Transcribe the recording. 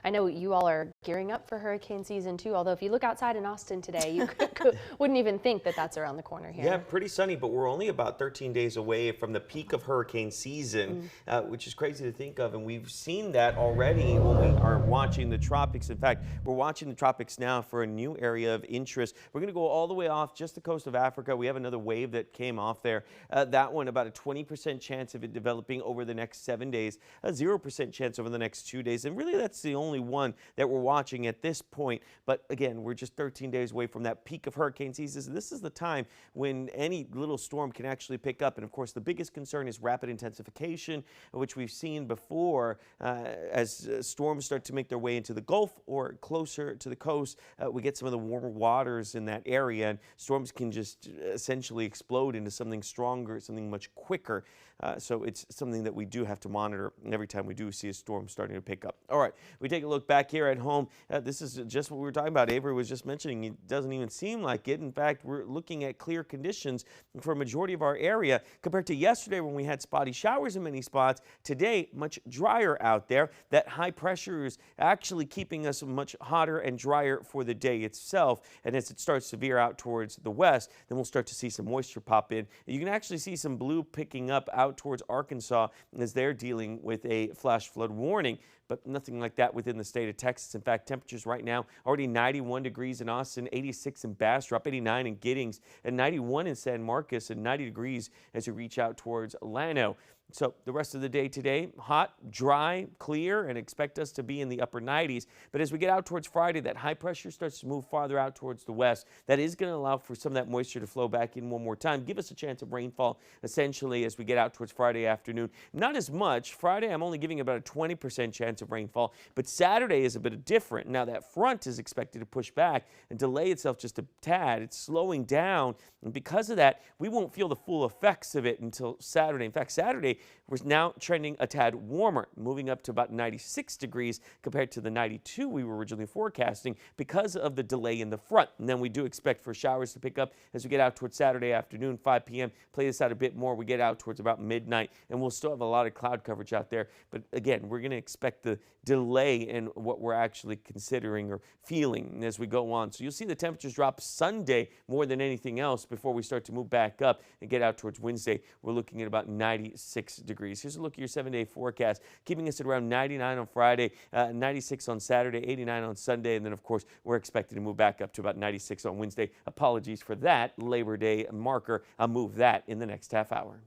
I know you all are gearing up for hurricane season too, although if you look outside in Austin today, you wouldn't even think that that's around the corner here. Yeah, pretty sunny, but we're only about 13 days away from the peak of hurricane season, which is crazy to think of. And we've seen that already when we are watching the tropics. In fact, we're watching the tropics now for a new area of interest. We're going to go all the way off just the coast of Africa. We have another wave that came off there. That one, about a 20% chance of it developing over the next 7 days, a 0% chance over the next 2 days. And really, that's the only one that we're watching at this point. But again, we're just 13 days away from that peak of hurricane season. This is the time when any little storm can actually pick up. And of course, the biggest concern is rapid intensification, which we've seen before as storms start to make their way into the Gulf or closer to the coast. We get some of the warmer waters in that area, and storms can just essentially explode into something stronger, something much quicker. So it's something that we do have to monitor every time we do see a storm starting to pick up. All right, we take a look back here at home. This is just what we were talking about. Avery was just mentioning it doesn't even seem like it. In fact, we're looking at clear conditions for a majority of our area compared to yesterday when we had spotty showers in many spots. Today, much drier out there. That high pressure is actually keeping us much hotter and drier for the day itself. And as it starts to veer out towards the west, then we'll start to see some moisture pop in. You can actually see some blue picking up out towards Arkansas as they're dealing with a flash flood warning, but nothing like that within the state of Texas. In fact, temperatures right now already 91 degrees in Austin, 86 in Bastrop, up 89 in Giddings, and 91 in San Marcos, and 90 degrees as you reach out towards Llano. So the rest of the day today, hot, dry, clear, and expect us to be in the upper 90s. But as we get out towards Friday, that high pressure starts to move farther out towards the west. That is going to allow for some of that moisture to flow back in one more time. Give us a chance of rainfall, essentially, as we get out towards Friday afternoon. Not as much. Friday, I'm only giving about a 20% chance of rainfall. But Saturday is a bit different. Now, that front is expected to push back and delay itself just a tad. It's slowing down. And because of that, we won't feel the full effects of it until Saturday. In fact, Saturday, we're now trending a tad warmer, moving up to about 96 degrees compared to the 92 we were originally forecasting because of the delay in the front. And then we do expect for showers to pick up as we get out towards Saturday afternoon, 5 p.m. Play this out a bit more. We get out towards about midnight, and we'll still have a lot of cloud coverage out there. But again, we're going to expect the delay in what we're actually considering or feeling as we go on. So you'll see the temperatures drop Sunday more than anything else before we start to move back up and get out towards Wednesday. We're looking at about 96 degrees. Here's a look at your 7-day forecast, keeping us at around 99 on Friday, 96 on Saturday, 89 on Sunday, and then of course we're expected to move back up to about 96 on Wednesday. Apologies for that Labor Day marker. I'll move that in the next half hour.